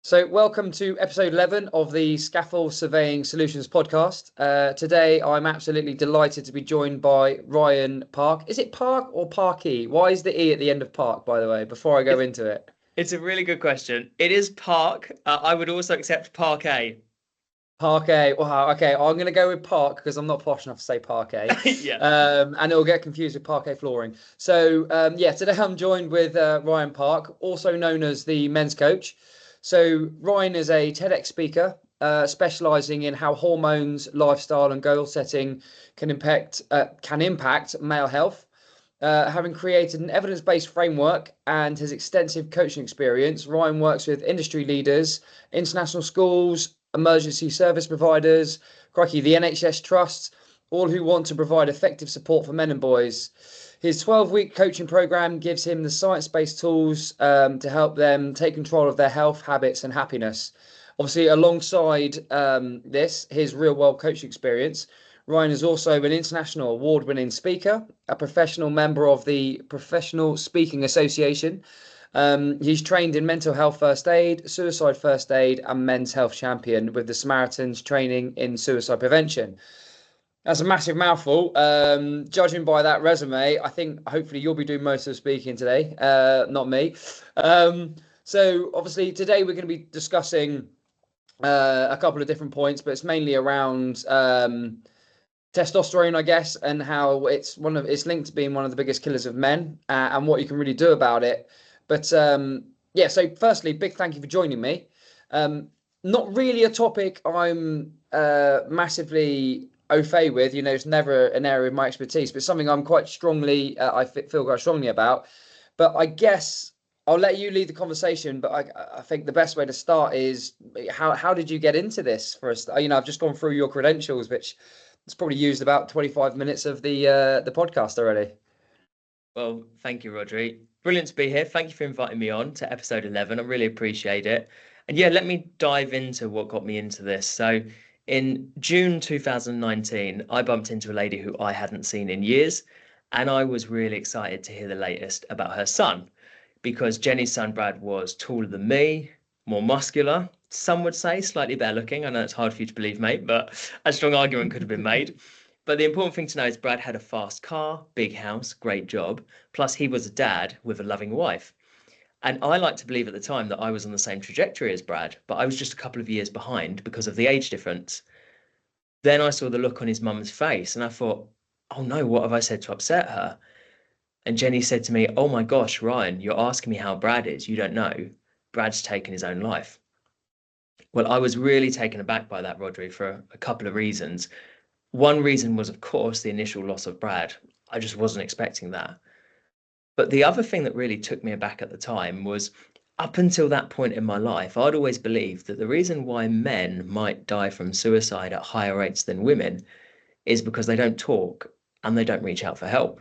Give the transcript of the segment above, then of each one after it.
So, welcome to episode 11 of the Scafol Surveying Solutions podcast. Today, I'm absolutely delighted to be joined by Ryan Parke. Is it Parke or Parkey? Why is the E at the end of Park, by the way, before I go It's, into it? it's a really good question. It is Park. I would also accept Parquet. Parquet. Wow. Okay, I'm going to go with Park because I'm not posh enough to say Parquet. Yeah. And it'll get confused with Parquet flooring. So, today I'm joined with Ryan Parke, also known as the men's coach. So, Ryan is a TEDx speaker, specializing in how hormones, lifestyle, and goal setting can impact male health. Having created an evidence-based framework and his extensive coaching experience, Ryan works with industry leaders, international schools, emergency service providers, crikey, the NHS trusts, all who want to provide effective support for men and boys. His 12-week coaching program gives him the science-based tools to help them take control of their health, habits, and happiness. Obviously, alongside his real-world coaching experience, Ryan is also an international award-winning speaker, a professional member of the Professional Speaking Association. He's trained in mental health first aid, suicide first aid, and men's health champion with the Samaritans training in suicide prevention. That's a massive mouthful. Judging by that resume, I think hopefully you'll be doing most of the speaking today, not me. So obviously today we're going to be discussing a couple of different points, but it's mainly around testosterone, I guess, and how it's linked to being one of the biggest killers of men, and what you can really do about it. But so firstly, big thank you for joining me. Not really a topic I'm massively au fait with. It's never an area of my expertise, but something I'm quite strongly, I feel quite strongly about. But I guess I'll let you lead the conversation. But I think the best way to start is how did you get into this? For us, I've just gone through your credentials, which it's probably used about 25 minutes of the podcast already. Well, thank you, Rhodri. Brilliant to be here. Thank you for inviting me on to episode 11. I really appreciate it. And yeah, let me dive into what got me into this. So in June 2019, I bumped into a lady who I hadn't seen in years, and I was really excited to hear the latest about her son, because Jenny's son, Brad, was taller than me, more muscular, some would say slightly better looking. I know it's hard for you to believe, mate, but a strong argument could have been made. But the important thing to know is Brad had a fast car, big house, great job. Plus, he was a dad with a loving wife. And I like to believe at the time that I was on the same trajectory as Brad, but I was just a couple of years behind because of the age difference. Then I saw the look on his mum's face and I thought, oh no, what have I said to upset her? And Jenny said to me, oh my gosh, Ryan, you're asking me how Brad is. You don't know. Brad's taken his own life. Well, I was really taken aback by that, Rhodri, for a couple of reasons. One reason was, of course, the initial loss of Brad. I just wasn't expecting that. But the other thing that really took me aback at the time was up until that point in my life, I'd always believed that the reason why men might die from suicide at higher rates than women is because they don't talk and they don't reach out for help.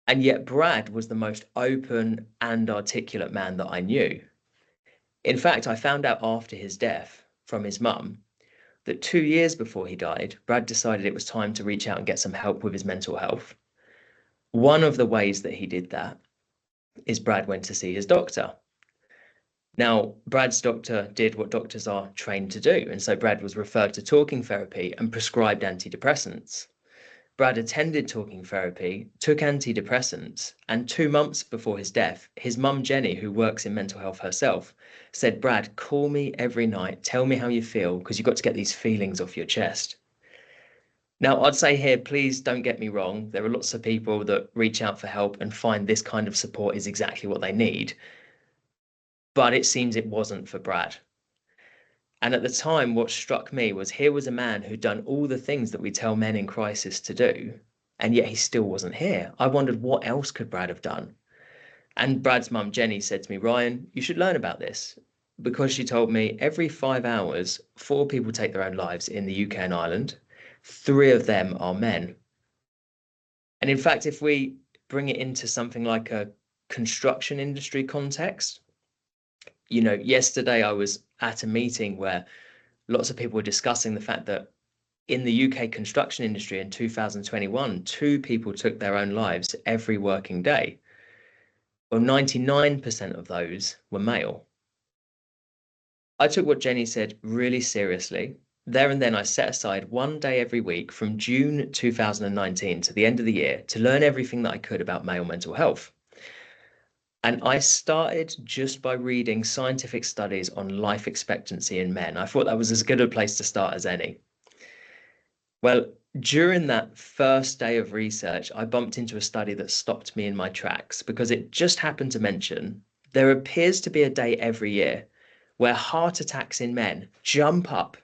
And yet Brad was the most open and articulate man that I knew. In fact, I found out after his death from his mum that 2 years before he died, Brad decided it was time to reach out and get some help with his mental health. One of the ways that he did that is Brad went to see his doctor. Now, Brad's doctor did what doctors are trained to do, and so Brad was referred to talking therapy and prescribed antidepressants. Brad attended talking therapy, took antidepressants, and 2 months before his death, his mum Jenny, who works in mental health herself, said, Brad, call me every night, tell me how you feel, because you've got to get these feelings off your chest. Now, I'd say here, please don't get me wrong. There are lots of people that reach out for help and find this kind of support is exactly what they need. But it seems it wasn't for Brad. And at the time, what struck me was here was a man who'd done all the things that we tell men in crisis to do, and yet he still wasn't here. I wondered what else could Brad have done? And Brad's mum, Jenny, said to me, Ryan, you should learn about this. Because she told me every 5 hours, 4 people take their own lives in the UK and Ireland. 3 of them are men. And in fact, if we bring it into something like a construction industry context, yesterday I was at a meeting where lots of people were discussing the fact that in the UK construction industry in 2021, 2 people took their own lives every working day. Well, 99% of those were male. I took what Jenny said really seriously. There and then, I set aside one day every week from June 2019 to the end of the year to learn everything that I could about male mental health. And I started just by reading scientific studies on life expectancy in men. I thought that was as good a place to start as any. Well, during that first day of research, I bumped into a study that stopped me in my tracks because it just happened to mention there appears to be a day every year where heart attacks in men jump up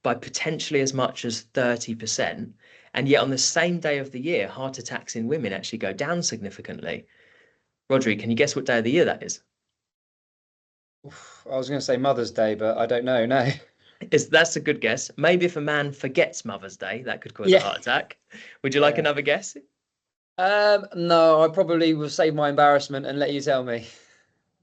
by potentially as much as 30%. And yet on the same day of the year, heart attacks in women actually go down significantly. Rhodri, can you guess what day of the year that is? I was going to say Mother's Day, but I don't know. No. That's a good guess. Maybe if a man forgets Mother's Day, that could cause a Yeah. heart attack. Would you like Yeah. another guess? No, I probably will save my embarrassment and let you tell me.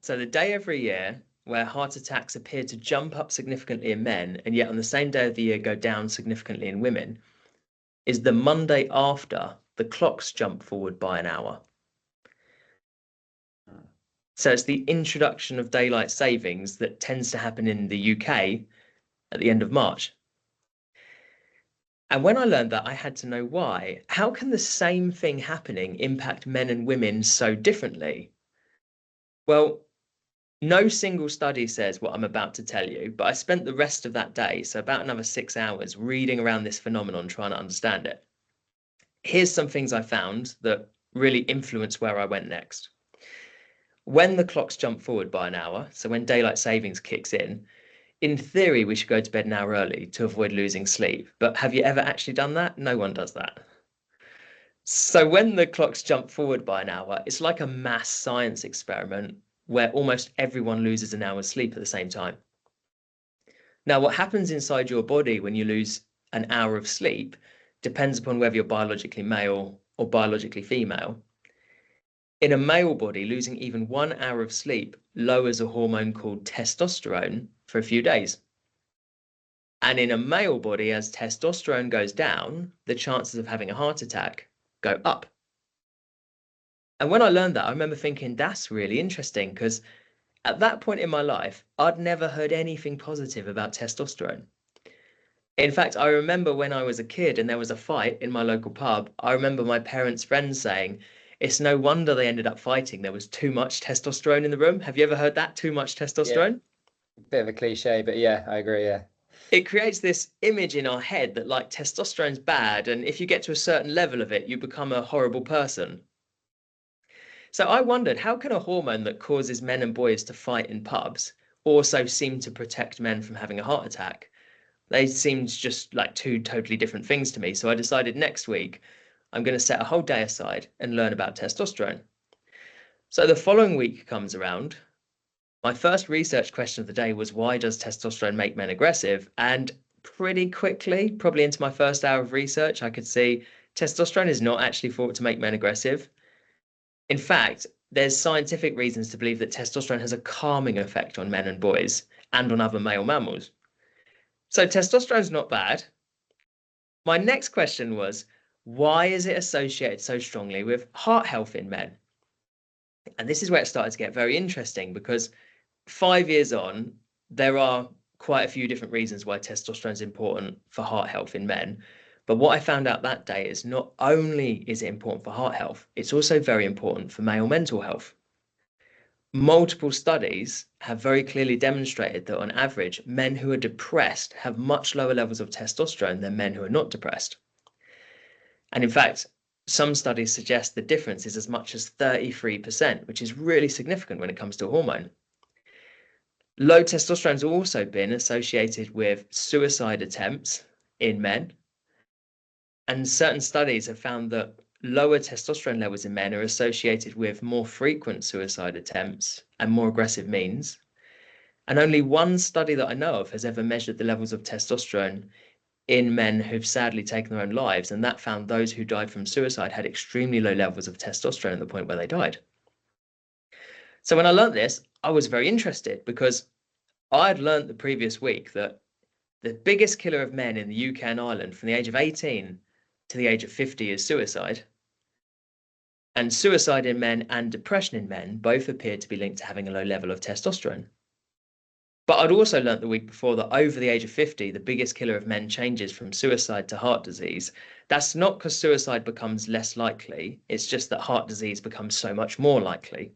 So the day every year where heart attacks appear to jump up significantly in men and yet on the same day of the year go down significantly in women is the Monday after the clocks jump forward by an hour. So it's the introduction of daylight savings that tends to happen in the UK at the end of March. And when I learned that, I had to know why. How can the same thing happening impact men and women so differently? Well, no single study says what I'm about to tell you, but I spent the rest of that day, so about another 6 hours, reading around this phenomenon, trying to understand it. Here's some things I found that really influenced where I went next. When the clocks jump forward by an hour, so when daylight savings kicks in theory, we should go to bed an hour early to avoid losing sleep. But have you ever actually done that? No one does that. So when the clocks jump forward by an hour, it's like a mass science experiment where almost everyone loses an hour's sleep at the same time. Now, what happens inside your body when you lose an hour of sleep depends upon whether you're biologically male or biologically female. In a male body, losing even 1 hour of sleep lowers a hormone called testosterone for a few days. And in a male body, as testosterone goes down, the chances of having a heart attack go up. And when I learned that, I remember thinking, that's really interesting, because at that point in my life, I'd never heard anything positive about testosterone. In fact, I remember when I was a kid and there was a fight in my local pub, I remember my parents' friends saying, it's no wonder they ended up fighting. There was too much testosterone in the room. Have you ever heard that? Too much Yeah. testosterone? Bit of a cliche, but yeah, I agree. Yeah. It creates this image in our head that like testosterone's bad, and if you get to a certain level of it, you become a horrible person. So I wondered, how can a hormone that causes men and boys to fight in pubs also seem to protect men from having a heart attack? They seemed just like two totally different things to me. So I decided next week I'm going to set a whole day aside and learn about testosterone. So the following week comes around. My first research question of the day was, why does testosterone make men aggressive? And pretty quickly, probably into my first hour of research, I could see testosterone is not actually thought to make men aggressive. In fact, there's scientific reasons to believe that testosterone has a calming effect on men and boys and on other male mammals. So testosterone's not bad. My next question was, why is it associated so strongly with heart health in men? And this is where it started to get very interesting, because 5 years on, there are quite a few different reasons why testosterone is important for heart health in men. But what I found out that day is not only is it important for heart health, it's also very important for male mental health. Multiple studies have very clearly demonstrated that on average, men who are depressed have much lower levels of testosterone than men who are not depressed. And in fact, some studies suggest the difference is as much as 33%, which is really significant when it comes to a hormone. Low testosterone has also been associated with suicide attempts in men. And certain studies have found that lower testosterone levels in men are associated with more frequent suicide attempts and more aggressive means. And only one study that I know of has ever measured the levels of testosterone in men who've sadly taken their own lives. And that found those who died from suicide had extremely low levels of testosterone at the point where they died. So when I learned this, I was very interested, because I had learned the previous week that the biggest killer of men in the UK and Ireland from the age of 18 to the age of 50 is suicide. And suicide in men and depression in men both appear to be linked to having a low level of testosterone. But I'd also learnt the week before that over the age of 50, the biggest killer of men changes from suicide to heart disease. That's not because suicide becomes less likely, it's just that heart disease becomes so much more likely.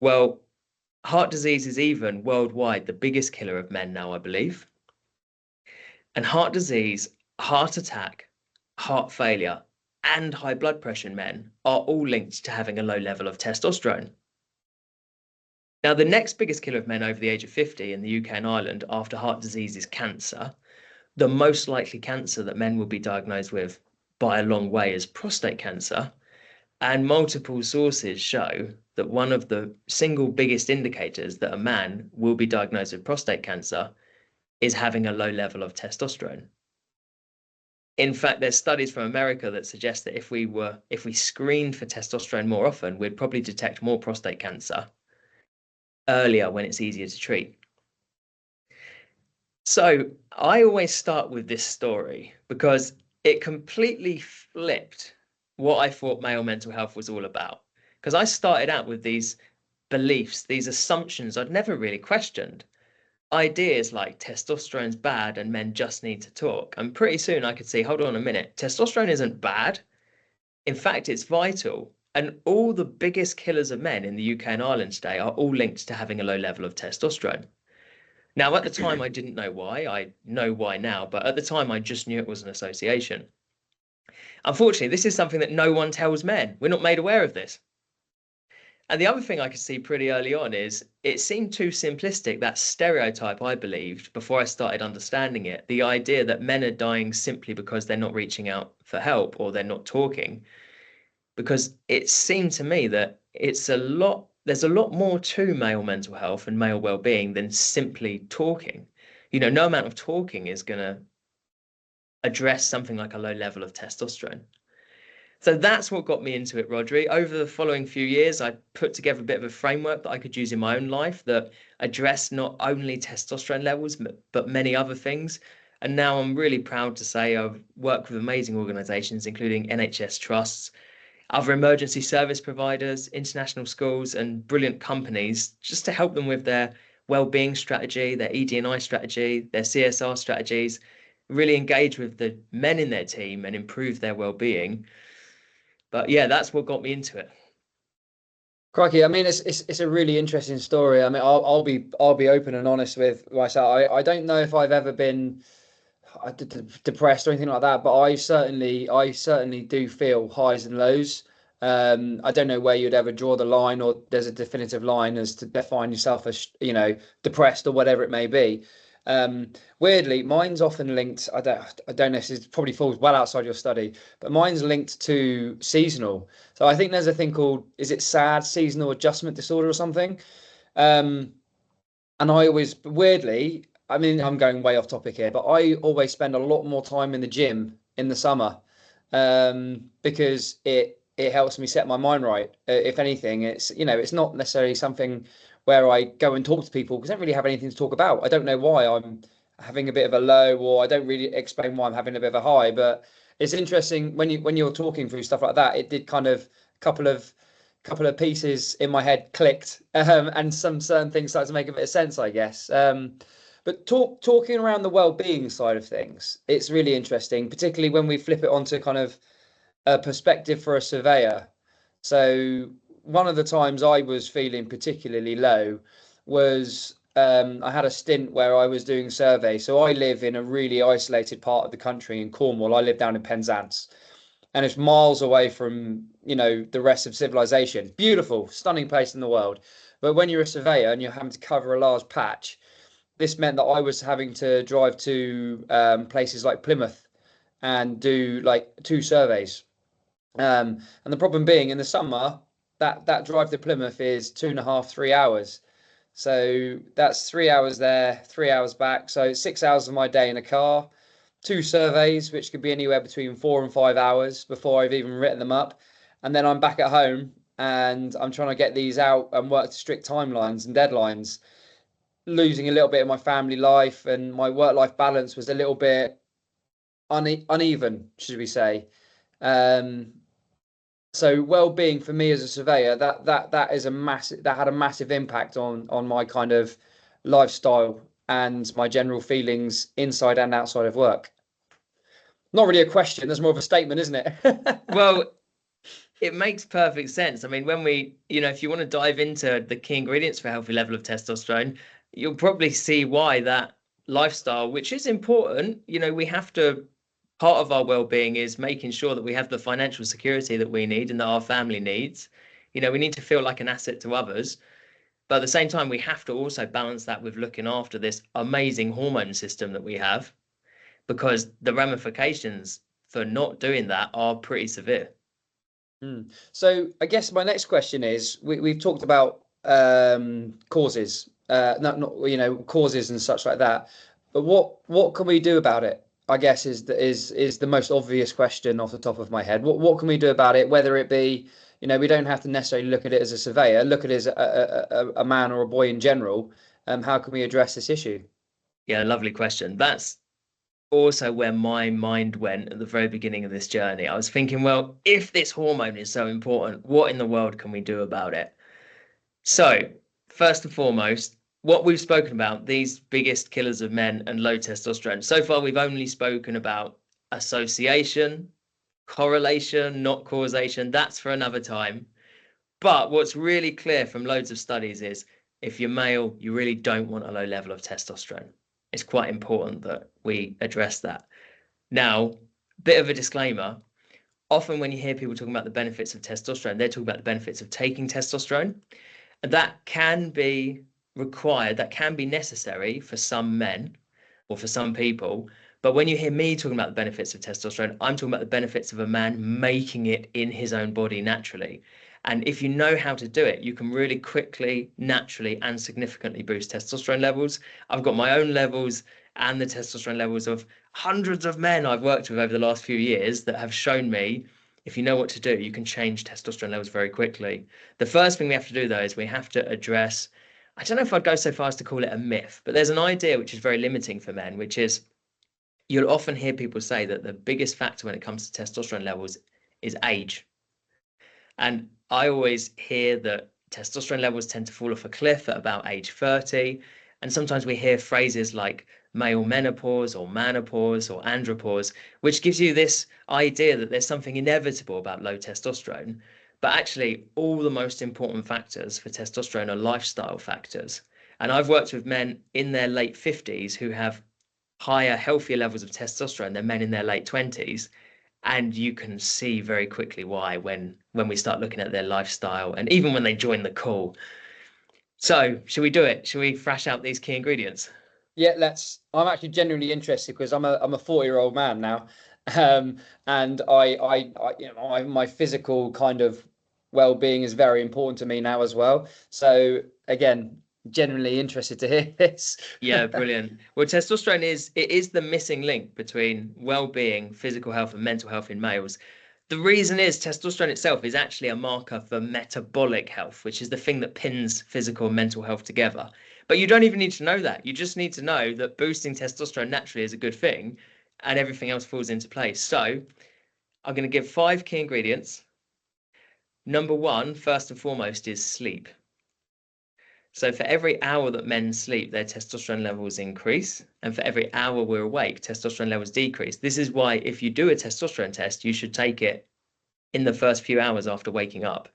Well, heart disease is even worldwide the biggest killer of men now, I believe. And heart disease, heart attack, heart failure, and high blood pressure in men are all linked to having a low level of testosterone. Now, the next biggest killer of men over the age of 50 in the UK and Ireland after heart disease is cancer. The most likely cancer that men will be diagnosed with by a long way is prostate cancer. And multiple sources show that one of the single biggest indicators that a man will be diagnosed with prostate cancer is having a low level of testosterone. In fact, there's studies from America that suggest that if we screened for testosterone more often, we'd probably detect more prostate cancer earlier when it's easier to treat. So I always start with this story because it completely flipped what I thought male mental health was all about. Because I started out with these beliefs, these assumptions I'd never really questioned. Ideas like testosterone's bad and men just need to talk. And pretty soon I could see, hold on a minute, testosterone isn't bad. In fact, it's vital. And all the biggest killers of men in the UK and Ireland today are all linked to having a low level of testosterone. Now, at the time, I didn't know why. I know why now, but at the time, I just knew it was an association. Unfortunately, this is something that no one tells men. We're not made aware of this. And the other thing I could see pretty early on is it seemed too simplistic, that stereotype I believed before I started understanding it, the idea that men are dying simply because they're not reaching out for help or they're not talking. Because it seemed to me that there's a lot more to male mental health and male well-being than simply talking. No amount of talking is going to address something like a low level of testosterone. So that's what got me into it, Rhodri. Over the following few years, I put together a bit of a framework that I could use in my own life that addressed not only testosterone levels, but many other things. And now I'm really proud to say I've worked with amazing organisations, including NHS trusts, other emergency service providers, international schools, and brilliant companies just to help them with their well-being strategy, their ED&I strategy, their CSR strategies, really engage with the men in their team and improve their well-being. But yeah, that's what got me into it. Crikey, I mean, it's a really interesting story. I mean, I'll be open and honest with myself. I don't know if I've ever been depressed or anything like that, but I certainly do feel highs and lows. I don't know where you'd ever draw the line, or there's a definitive line as to define yourself as, depressed or whatever it may be. Weirdly, mine's often linked. I don't know. This probably falls well outside your study, but mine's linked to seasonal. So I think there's a thing called, is it SAD, seasonal adjustment disorder or something? Um, and I always, weirdly, I mean, I'm going way off topic here, but I always spend a lot more time in the gym in the summer, because it helps me set my mind right. If anything, it's not necessarily something where I go and talk to people because I don't really have anything to talk about. I don't know why I'm having a bit of a low, or I don't really explain why I'm having a bit of a high. But it's interesting when you're talking through stuff like that. It did kind of couple of couple of pieces in my head clicked, and some certain things started to make a bit of sense, I guess. But talking around the well-being side of things, it's really interesting, particularly when we flip it onto kind of a perspective for a surveyor. So one of the times I was feeling particularly low was, I had a stint where I was doing survey. So I live in a really isolated part of the country in Cornwall. I live down in Penzance, and it's miles away from, the rest of civilization. Beautiful, stunning place in the world. But when you're a surveyor and you're having to cover a large patch, this meant that I was having to drive to, places like Plymouth and do like 2 surveys. And the problem being in the summer, that drive to Plymouth is 2.5, 3 hours. So that's 3 hours there, 3 hours back. So 6 hours of my day in a car, 2 surveys, which could be anywhere between 4 and 5 hours before I've even written them up. And then I'm back at home and I'm trying to get these out and work to strict timelines and deadlines, losing a little bit of my family life, and my work-life balance was a little bit uneven, should we say. Um, so well-being for me as a surveyor, that is a massive, that had a massive impact on my kind of lifestyle, and my general feelings inside and outside of work? Not really a question, that's more of a statement, isn't it? Well, it makes perfect sense. I mean, when we, if you want to dive into the key ingredients for a healthy level of testosterone, you'll probably see why that lifestyle, which is important, we have to, part of our well-being is making sure that we have the financial security that we need and that our family needs. We need to feel like an asset to others. But at the same time, we have to also balance that with looking after this amazing hormone system that we have, because the ramifications for not doing that are pretty severe. So I guess my next question is, we've talked about causes, not causes and such like that. But what can we do about it? I guess is the most obvious question off the top of my head. What can we do about it? Whether it be, we don't have to necessarily look at it as a surveyor, look at it as a man or a boy in general. How can we address this issue? Yeah, lovely question. That's also where my mind went at the very beginning of this journey. I was thinking, well, if this hormone is so important, what in the world can we do about it? So, first and foremost, what we've spoken about, these biggest killers of men and low testosterone. So far, we've only spoken about association, correlation, not causation. That's for another time. But what's really clear from loads of studies is if you're male, you really don't want a low level of testosterone. It's quite important that we address that. Now, bit of a disclaimer. Often when you hear people talking about the benefits of testosterone, they're talking about the benefits of taking testosterone. And that can be required, that can be necessary for some men or for some people. But when you hear me talking about the benefits of testosterone, I'm talking about the benefits of a man making it in his own body naturally. And if you know how to do it, you can really quickly, naturally, and significantly boost testosterone levels. I've got my own levels and the testosterone levels of hundreds of men I've worked with over the last few years that have shown me if you know what to do, you can change testosterone levels very quickly. The first thing we have to do, though, is we have to address, I don't know if I'd go so far as to call it a myth, but there's an idea which is very limiting for men, which is you'll often hear people say that the biggest factor when it comes to testosterone levels is age. And I always hear that testosterone levels tend to fall off a cliff at about age 30. And sometimes we hear phrases like male menopause or menopause or andropause, which gives you this idea that there's something inevitable about low testosterone. But actually, all the most important factors for testosterone are lifestyle factors. And I've worked with men in their late 50s who have higher, healthier levels of testosterone than men in their late 20s. And you can see very quickly why when we start looking at their lifestyle and even when they join the call. So, should we do it? Should we thrash out these key ingredients? Yeah, let's. I'm actually genuinely interested because I'm a 40-year-old man now, and my physical kind of well-being is very important to me now as well. So again, genuinely interested to hear this. Yeah, brilliant. Well, testosterone is the missing link between well-being, physical health, and mental health in males. The reason is testosterone itself is actually a marker for metabolic health, which is the thing that pins physical and mental health together. But you don't even need to know that. You just need to know that boosting testosterone naturally is a good thing and everything else falls into place. So I'm going to give 5 key ingredients. Number 1, first and foremost, is sleep. So for every hour that men sleep, their testosterone levels increase. And for every hour we're awake, testosterone levels decrease. This is why if you do a testosterone test, you should take it in the first few hours after waking up,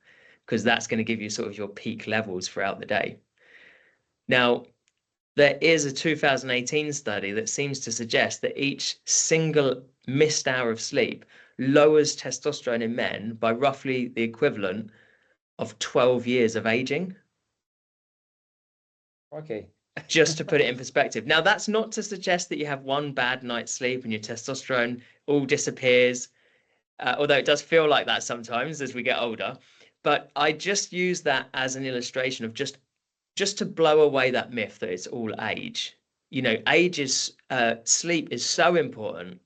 because that's going to give you sort of your peak levels throughout the day. Now, there is a 2018 study that seems to suggest that each single missed hour of sleep lowers testosterone in men by roughly the equivalent of 12 years of aging. Okay. Just to put it in perspective. Now, that's not to suggest that you have one bad night's sleep and your testosterone all disappears, although it does feel like that sometimes as we get older. But I just use that as an illustration of just to blow away that myth that it's all age. Age is sleep is so important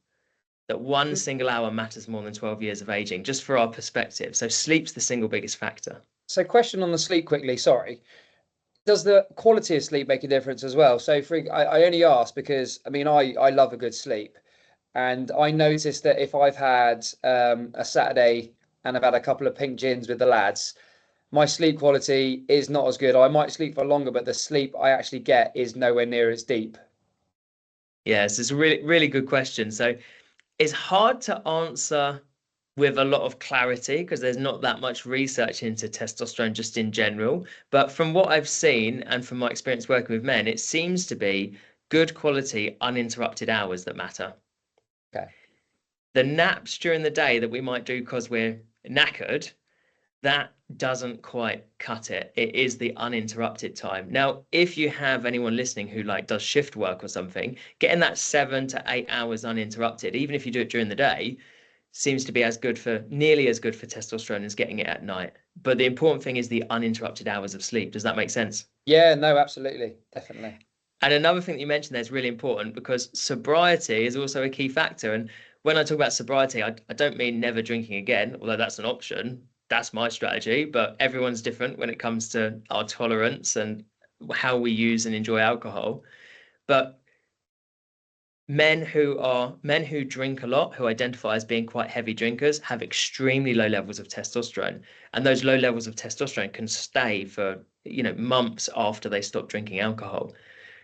that one single hour matters more than 12 years of aging, just for our perspective. So sleep's the single biggest factor. So question on the sleep quickly, sorry. Does the quality of sleep make a difference as well? So I only ask because I love a good sleep, and I noticed that if I've had a Saturday and I've had a couple of pink gins with the lads, my sleep quality is not as good. I might sleep for longer, but the sleep I actually get is nowhere near as deep. Yes, it's a really, really good question. So it's hard to answer with a lot of clarity because there's not that much research into testosterone just in general. But from what I've seen and from my experience working with men, it seems to be good quality, uninterrupted hours that matter. Okay. The naps during the day that we might do because we're knackered, that doesn't quite cut it. It is the uninterrupted time. Now, if you have anyone listening who like does shift work or something, getting that 7 to 8 hours uninterrupted, even if you do it during the day, seems to be nearly as good for testosterone as getting it at night. But the important thing is the uninterrupted hours of sleep. Does that make sense? Yeah, no, absolutely. Definitely. And another thing that you mentioned there is really important because sobriety is also a key factor. And when I talk about sobriety, I don't mean never drinking again, although that's an option. That's my strategy. But everyone's different when it comes to our tolerance and how we use and enjoy alcohol. But men who drink a lot, who identify as being quite heavy drinkers, have extremely low levels of testosterone. And those low levels of testosterone can stay for, months after they stop drinking alcohol.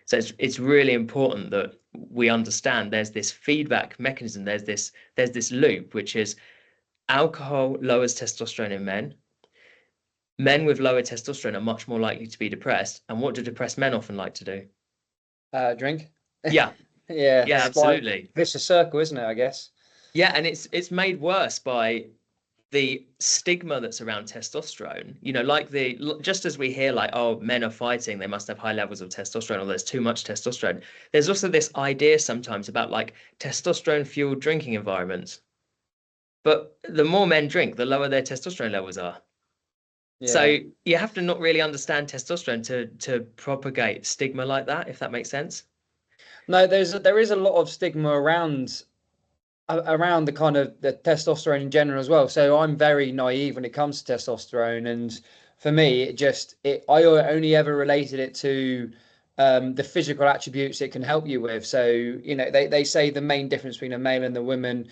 So it's really important that we understand there's this feedback mechanism, there's this loop, which is alcohol lowers testosterone in men. Men with lower testosterone are much more likely to be depressed. And what do depressed men often like to do? Drink. Yeah, Yeah, yeah, it's like absolutely. vicious circle, isn't it? I guess. Yeah, and it's made worse by the stigma that's around testosterone. Just as we hear like, oh, men are fighting, they must have high levels of testosterone, or there's too much testosterone. There's also this idea sometimes about like testosterone fueled drinking environments. But the more men drink, the lower their testosterone levels are. Yeah. So you have to not really understand testosterone to propagate stigma like that, if that makes sense. No, there is a lot of stigma around the kind of the testosterone in general as well. So I'm very naive when it comes to testosterone, and for me, I only ever related it to the physical attributes it can help you with. So they say the main difference between a male and the woman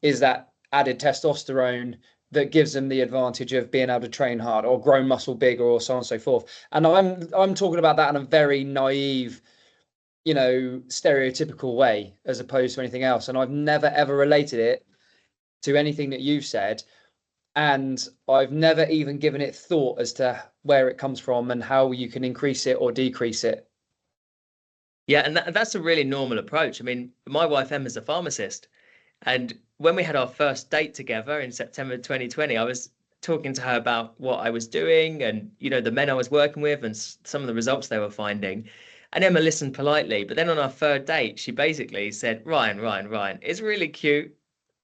is that added testosterone that gives them the advantage of being able to train hard or grow muscle bigger or so on and so forth. And I'm talking about that in a very naive, stereotypical way as opposed to anything else. And I've never ever related it to anything that you've said. And I've never even given it thought as to where it comes from and how you can increase it or decrease it. Yeah, and that's a really normal approach. I mean, my wife Emma's a pharmacist. And when we had our first date together in September 2020, I was talking to her about what I was doing and, the men I was working with and some of the results they were finding. And Emma listened politely. But then on our third date, she basically said, Ryan, it's really cute,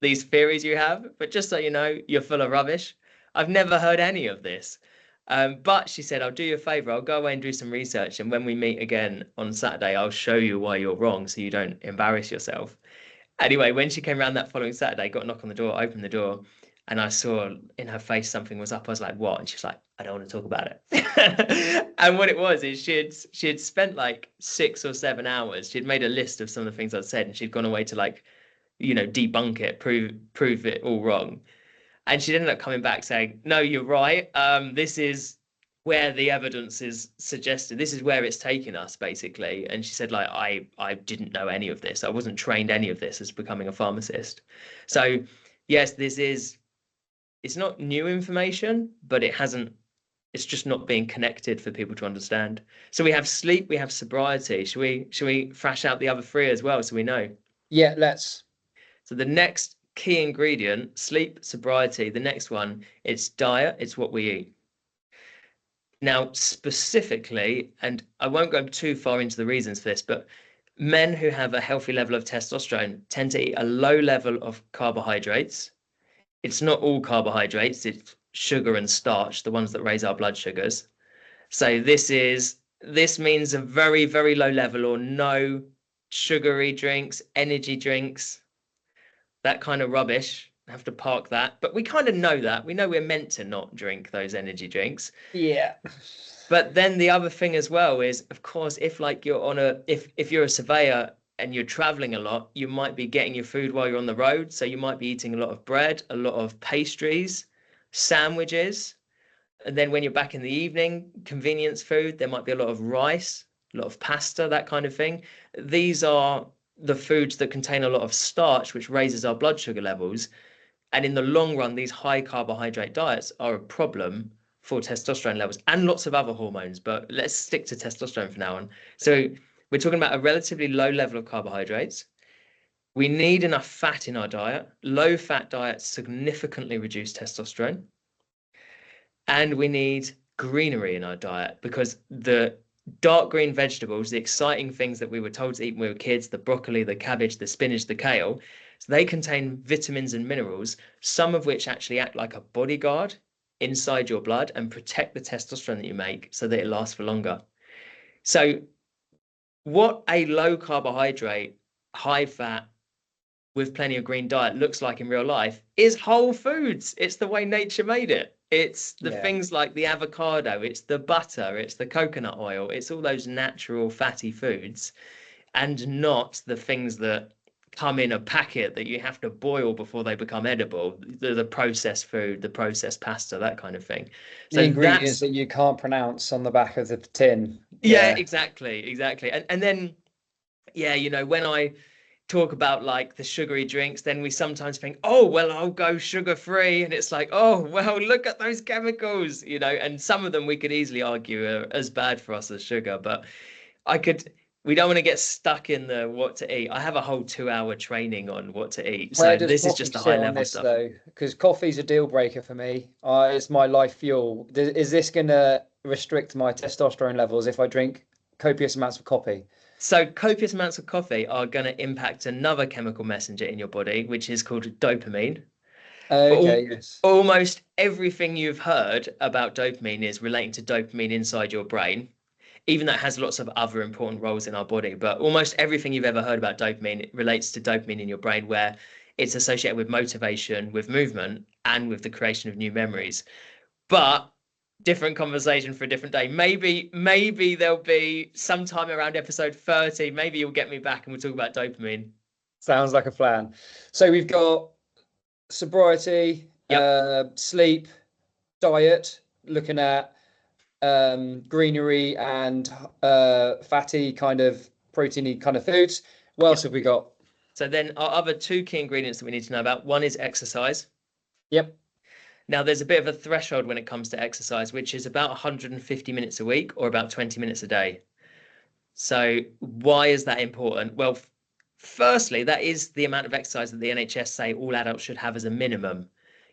these theories you have, but just so you know, you're full of rubbish. I've never heard any of this. But she said, I'll do you a favor. I'll go away and do some research. And when we meet again on Saturday, I'll show you why you're wrong so you don't embarrass yourself. Anyway, when she came around that following Saturday, got a knock on the door, opened the door, and I saw in her face something was up. I was like, "What?" And she's like, "I don't want to talk about it." And what it was is she had spent like 6 or 7 hours. She'd made a list of some of the things I'd said, and she'd gone away to like, debunk it, prove it all wrong. And she ended up coming back saying, "No, you're right. This is where the evidence is suggested. This is where it's taking us, basically." And she said, like, I didn't know any of this. I wasn't trained any of this as becoming a pharmacist. So yes, it's not new information, but it's just not being connected for people to understand. So we have sleep, we have sobriety. Should we thrash out the other three as well so we know? Yeah, let's. So the next key ingredient, sleep, sobriety, the next one, it's diet, it's what we eat. Now, specifically, and I won't go too far into the reasons for this, but men who have a healthy level of testosterone tend to eat a low level of carbohydrates. It's not all carbohydrates, it's sugar and starch, the ones that raise our blood sugars. So this means a very, very low level or no sugary drinks, energy drinks, that kind of rubbish. I have to park that. But we kind of know that. We know we're meant to not drink those energy drinks. Yeah. But then the other thing as well is, of course, if like you're on if you're a surveyor and you're traveling a lot, you might be getting your food while you're on the road. So you might be eating a lot of bread, a lot of pastries, sandwiches. And then when you're back in the evening, convenience food, there might be a lot of rice, a lot of pasta, that kind of thing. These are the foods that contain a lot of starch, which raises our blood sugar levels. And in the long run, these high carbohydrate diets are a problem for testosterone levels and lots of other hormones. But let's stick to testosterone for now on. So we're talking about a relatively low level of carbohydrates. We need enough fat in our diet. Low fat diets significantly reduce testosterone. And we need greenery in our diet, because the dark green vegetables, the exciting things that we were told to eat when we were kids, the broccoli, the cabbage, the spinach, the kale, so they contain vitamins and minerals, some of which actually act like a bodyguard inside your blood and protect the testosterone that you make so that it lasts for longer. So what a low carbohydrate, high fat, with plenty of green diet looks like in real life is whole foods. It's the way nature made it. It's the things like the avocado, it's the butter, it's the coconut oil, it's all those natural fatty foods, and not the things that come in a packet that you have to boil before they become edible, the processed food, the processed pasta, that kind of thing. The ingredients that you can't pronounce on the back of the tin. Yeah, exactly. And then, yeah, you know, when I talk about like the sugary drinks, then we sometimes think, oh, well, I'll go sugar free. And it's like, oh, well, look at those chemicals, you know, and some of them we could easily argue are as bad for us as sugar. But we don't want to get stuck in the what to eat. I have a whole 2-hour training on what to eat. So this is just the high level stuff. Though, because coffee's a deal breaker for me. It's my life fuel. Is this going to restrict my testosterone levels if I drink copious amounts of coffee? So copious amounts of coffee are going to impact another chemical messenger in your body, which is called dopamine. Okay, yes. Almost everything you've heard about dopamine is relating to dopamine inside your brain, even though it has lots of other important roles in our body. But almost everything you've ever heard about dopamine relates to dopamine in your brain, where it's associated with motivation, with movement, and with the creation of new memories. But different conversation for a different day. Maybe there'll be sometime around episode 30. Maybe you'll get me back and we'll talk about dopamine. Sounds like a plan. So we've got sobriety, sleep, diet, looking at greenery and fatty kind of proteiny kind of foods. What else have we got? So then our other two key ingredients that we need to know about, one is exercise. Yep. Now, there's a bit of a threshold when it comes to exercise, which is about 150 minutes a week or about 20 minutes a day. So why is that important? Well, firstly, that is the amount of exercise that the NHS say all adults should have as a minimum.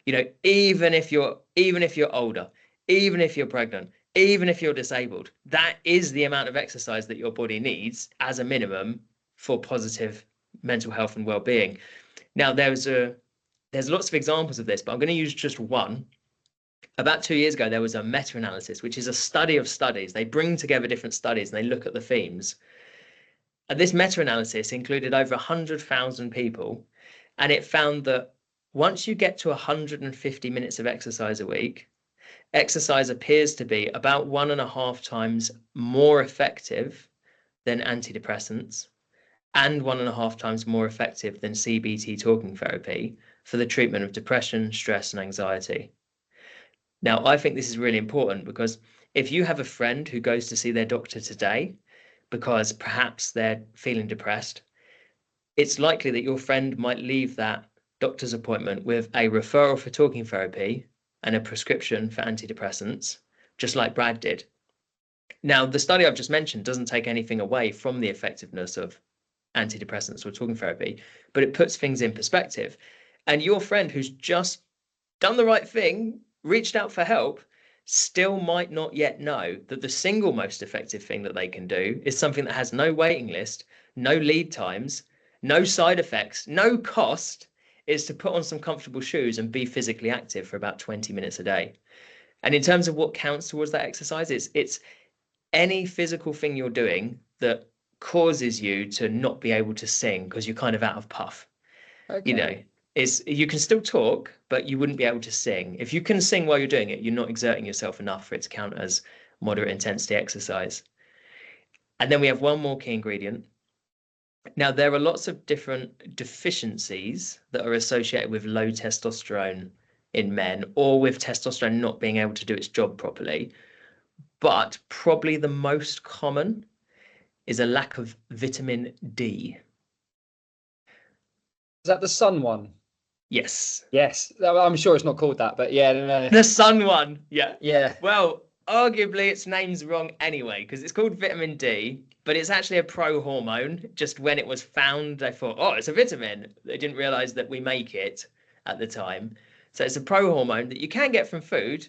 You know, even if you're older, even if you're pregnant, even if you're disabled, that is the amount of exercise that your body needs as a minimum for positive mental health and well-being. Now, there's lots of examples of this, but I'm going to use just one. About 2 years ago, there was a meta-analysis, which is a study of studies. They bring together different studies and they look at the themes. And this meta-analysis included over 100,000 people, and it found that once you get to 150 minutes of exercise a week, exercise appears to be about 1.5 times more effective than antidepressants and 1.5 times more effective than CBT talking therapy for the treatment of depression, stress, and anxiety. Now, I think this is really important because if you have a friend who goes to see their doctor today because perhaps they're feeling depressed, it's likely that your friend might leave that doctor's appointment with a referral for talking therapy and a prescription for antidepressants, just like Brad did. Now, the study I've just mentioned doesn't take anything away from the effectiveness of antidepressants or talking therapy, but it puts things in perspective. And your friend who's just done the right thing, reached out for help, still might not yet know that the single most effective thing that they can do is something that has no waiting list, no lead times, no side effects, no cost, is to put on some comfortable shoes and be physically active for about 20 minutes a day. And in terms of what counts towards that exercise, it's any physical thing you're doing that causes you to not be able to sing because you're kind of out of puff. Okay. You know, you can still talk, but you wouldn't be able to sing. If you can sing while you're doing it, you're not exerting yourself enough for it to count as moderate intensity exercise. And then we have one more key ingredient. Now, there are lots of different deficiencies that are associated with low testosterone in men, or with testosterone not being able to do its job properly. But probably the most common is a lack of vitamin D. Is that the sun one? Yes. Yes. I'm sure it's not called that, but yeah, no. The sun one. Yeah. Yeah. Well, arguably its name's wrong anyway, because it's called vitamin D, but it's actually a pro-hormone. Just when it was found, they thought, oh, it's a vitamin. They didn't realize that we make it at the time. So it's a pro-hormone that you can get from food.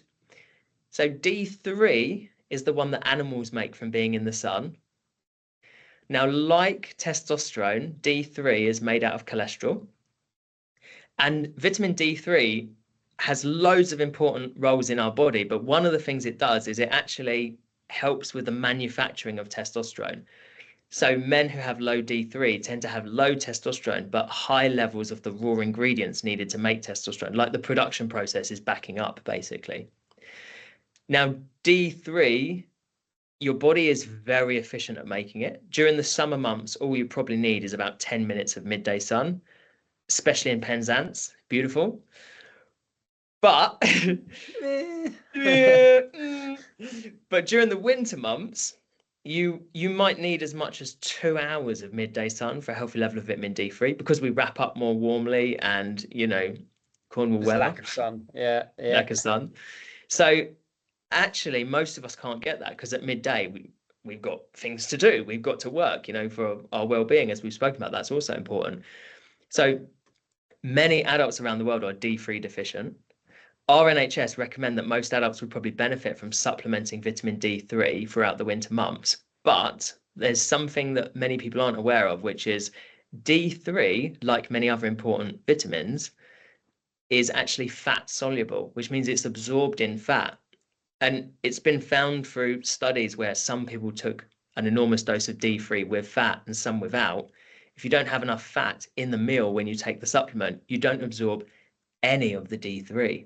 So D3 is the one that animals make from being in the sun. Now, like testosterone, D3 is made out of cholesterol. And vitamin D3 has loads of important roles in our body, but one of the things it does is it actually helps with the manufacturing of testosterone. So men who have low D3 tend to have low testosterone, but high levels of the raw ingredients needed to make testosterone, like the production process is backing up, basically. Now, D3, your body is very efficient at making it. During the summer months, all you probably need is about 10 minutes of midday sun, especially in Penzance. Beautiful. But but during the winter months, you might need as much as 2 hours of midday sun for a healthy level of vitamin D3 because we wrap up more warmly and, Cornwall weather. Lack of sun. Yeah. Lack of sun. So actually, most of us can't get that because at midday we've got things to do. We've got to work, for our well-being, as we've spoken about. That's also important. So many adults around the world are D3 deficient. Our NHS recommend that most adults would probably benefit from supplementing vitamin D3 throughout the winter months. But there's something that many people aren't aware of, which is D3, like many other important vitamins, is actually fat soluble, which means it's absorbed in fat. And it's been found through studies where some people took an enormous dose of D3 with fat and some without. If you don't have enough fat in the meal when you take the supplement, you don't absorb any of the D3.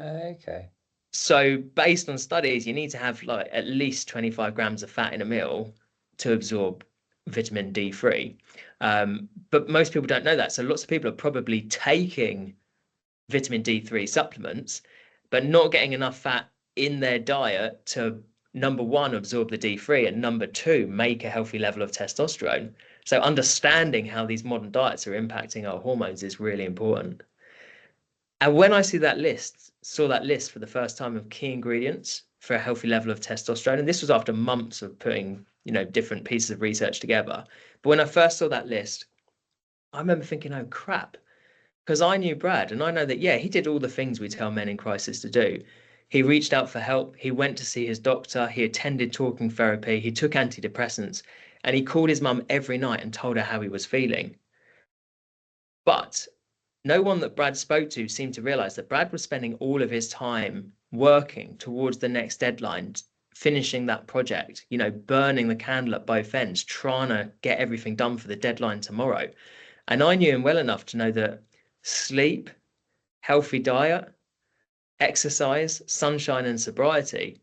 Okay. So based on studies, you need to have like at least 25 grams of fat in a meal to absorb vitamin D3. But most people don't know that. So lots of people are probably taking vitamin D3 supplements, but not getting enough fat in their diet to, number one, absorb the D3, and number two, make a healthy level of testosterone. So understanding how these modern diets are impacting our hormones is really important. And when I saw that list for the first time of key ingredients for a healthy level of testosterone, and this was after months of putting, different pieces of research together. But when I first saw that list, I remember thinking, oh crap, because I knew Brad and I know that, yeah, he did all the things we tell men in crisis to do. He reached out for help. He went to see his doctor. He attended talking therapy. He took antidepressants and he called his mum every night and told her how he was feeling. But no one that Brad spoke to seemed to realize that Brad was spending all of his time working towards the next deadline, finishing that project, burning the candle at both ends, trying to get everything done for the deadline tomorrow. And I knew him well enough to know that sleep, healthy diet, exercise, sunshine and sobriety,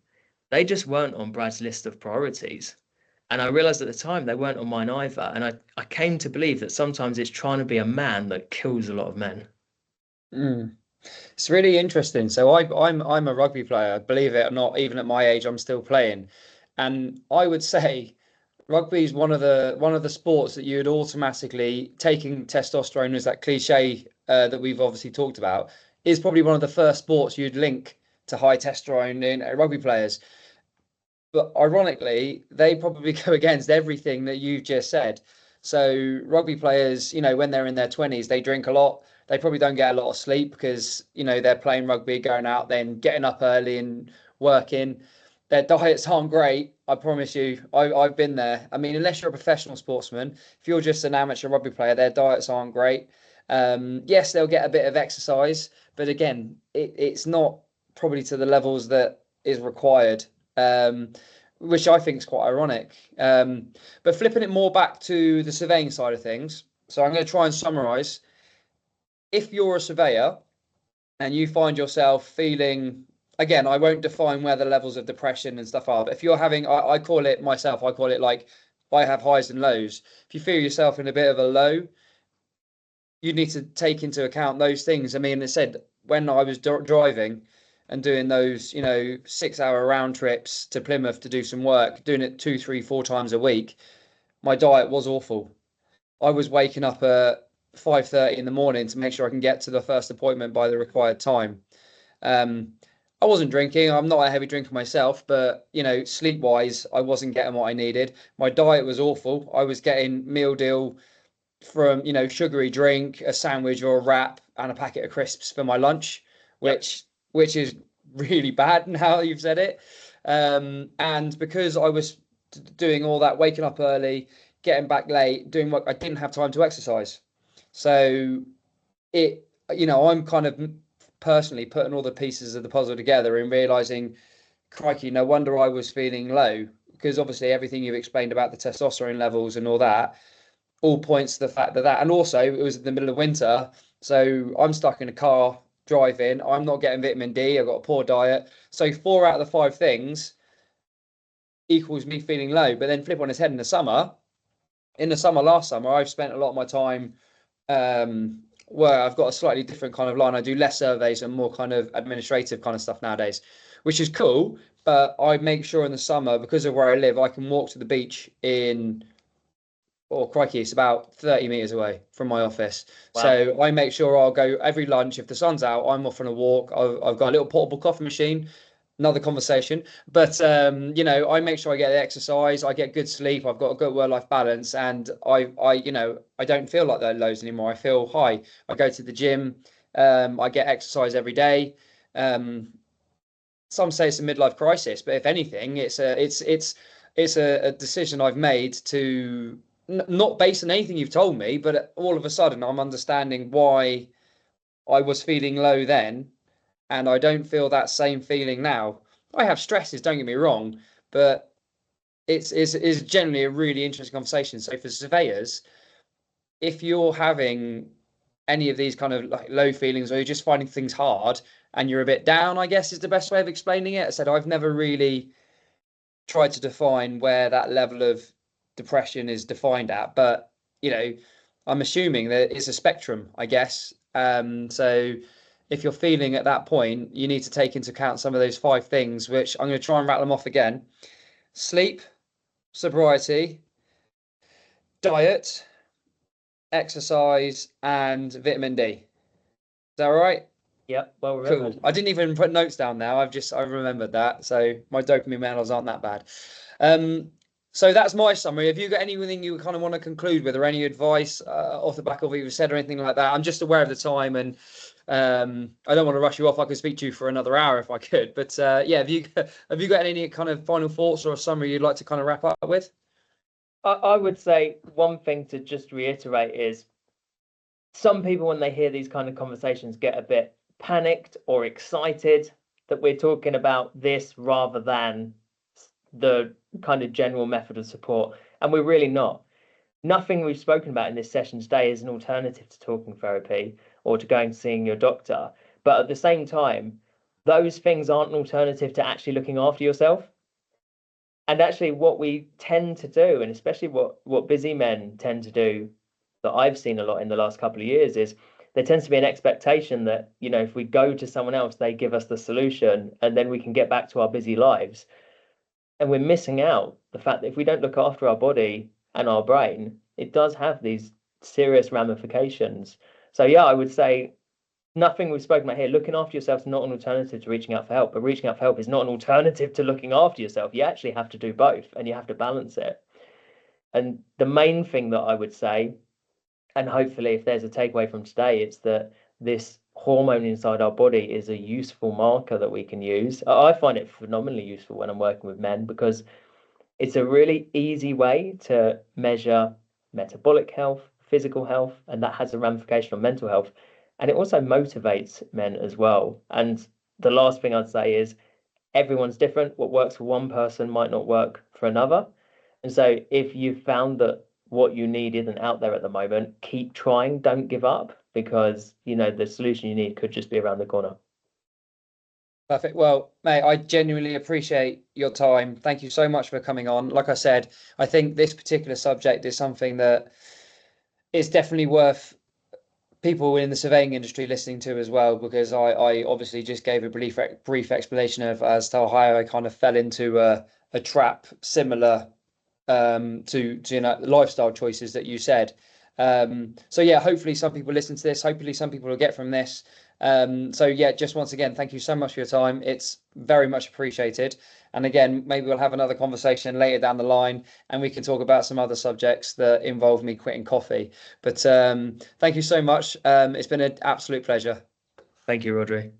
they just weren't on Brad's list of priorities. And I realized at the time they weren't on mine either. And I came to believe that sometimes it's trying to be a man that kills a lot of men. It's really interesting. So I'm a rugby player, believe it or not. Even at my age, I'm still playing, and I would say rugby is one of the sports that you would automatically, taking testosterone as that cliche that we've obviously talked about, is probably one of the first sports you'd link to high testosterone in rugby players. But ironically, they probably go against everything that you've just said. So rugby players, when they're in their 20s, they drink a lot. They probably don't get a lot of sleep because, they're playing rugby, going out, then getting up early and working. Their diets aren't great. I promise you, I've been there. I mean, unless you're a professional sportsman, if you're just an amateur rugby player, their diets aren't great. Yes, they'll get a bit of exercise, but again, it's not probably to the levels that is required. Which I think is quite ironic. But flipping it more back to the surveying side of things. So I'm going to try and summarize. If you're a surveyor and you find yourself feeling, again, I won't define where the levels of depression and stuff are, but if you're having, I call it like I have highs and lows. If you feel yourself in a bit of a low, you need to take into account those things. I mean, it said when I was driving and doing those, 6-hour round trips to Plymouth to do some work, doing it 2, 3, 4 times a week, my diet was awful. I was waking up at 5:30 in the morning to make sure I can get to the first appointment by the required time. Um, I wasn't drinking. I'm not a heavy drinker myself, but sleep wise, I wasn't getting what I needed. My diet was awful. I was getting meal deal from, sugary drink, a sandwich or a wrap, and a packet of crisps for my lunch, Yep. which is really bad now you've said it. And because I was doing all that, waking up early, getting back late, doing work, I didn't have time to exercise. So I'm kind of personally putting all the pieces of the puzzle together and realizing, crikey, no wonder I was feeling low, because obviously everything you've explained about the testosterone levels and all that all points to the fact that, and also it was in the middle of winter, so I'm stuck in a car driving. I'm not getting vitamin D. I've got a poor diet. So 4 out of the 5 things equals me feeling low. But then flip on its head in the summer. Last summer, I've spent a lot of my time where I've got a slightly different kind of line. I do less surveys and more kind of administrative kind of stuff nowadays, which is cool. But I make sure in the summer, because of where I live, I can walk to the beach in, oh crikey, it's about 30 meters away from my office. Wow. So I make sure I'll go every lunch. If the sun's out, I'm off on a walk. I've got a little portable coffee machine. Another conversation, but I make sure I get the exercise, I get good sleep, I've got a good work-life balance, and I don't feel like those lows anymore. I feel high. I go to the gym, I get exercise every day. Some say it's a midlife crisis, but if anything, it's a decision I've made to not based on anything you've told me, but all of a sudden I'm understanding why I was feeling low then, and I don't feel that same feeling now. I have stresses, don't get me wrong, but it's generally a really interesting conversation. So for surveyors, if you're having any of these kind of like low feelings, or you're just finding things hard and you're a bit down, I guess is the best way of explaining it. I said I've never really tried to define where that level of depression is defined at, but I'm assuming that it's a spectrum, I guess. So if you're feeling at that point, you need to take into account some of those 5 things, which I'm going to try and rattle them off again: sleep, sobriety, diet, exercise, and vitamin D. Is that all right? Yep. Well remembered. Cool. I didn't even put notes down now. I remembered that. So my dopamine levels aren't that bad. So that's my summary. Have you got anything you kind of want to conclude with, or any advice off the back of what you've said, or anything like that? I'm just aware of the time, and I don't want to rush you off. I could speak to you for another hour if I could. But yeah, have you got any kind of final thoughts or a summary you'd like to kind of wrap up with? I would say one thing to just reiterate is, some people, when they hear these kind of conversations, get a bit panicked or excited that we're talking about this rather than the kind of general method of support. And we're really not. Nothing we've spoken about in this session today is an alternative to talking therapy or to going to seeing your doctor. But at the same time, those things aren't an alternative to actually looking after yourself. And actually what we tend to do, and especially what busy men tend to do, that I've seen a lot in the last couple of years, is there tends to be an expectation that, if we go to someone else, they give us the solution and then we can get back to our busy lives. And we're missing out the fact that if we don't look after our body and our brain, it does have these serious ramifications. So yeah, I would say nothing we've spoken about here. Looking after yourself is not an alternative to reaching out for help, but reaching out for help is not an alternative to looking after yourself. You actually have to do both, and you have to balance it. And the main thing that I would say, and hopefully if there's a takeaway from today, it's that this hormone inside our body is a useful marker that we can use. I find it phenomenally useful when I'm working with men, because it's a really easy way to measure metabolic health, physical health, and that has a ramification on mental health. And it also motivates men as well. And the last thing I'd say is, everyone's different. What works for one person might not work for another. And so if you've found that what you need isn't out there at the moment, keep trying, don't give up, because the solution you need could just be around the corner. Perfect. Well, mate, I genuinely appreciate your time. Thank you so much for coming on. Like I said, I think this particular subject is something that is definitely worth people in the surveying industry listening to as well, because I obviously just gave a brief explanation of as to how I kind of fell into a trap similar to lifestyle choices that you said. So yeah, hopefully some people listen to this. Hopefully some people will get from this. So yeah, just once again, thank you so much for your time. It's very much appreciated. And again, maybe we'll have another conversation later down the line, and we can talk about some other subjects that involve me quitting coffee. But thank you so much. It's been an absolute pleasure. Thank you, Rhodri.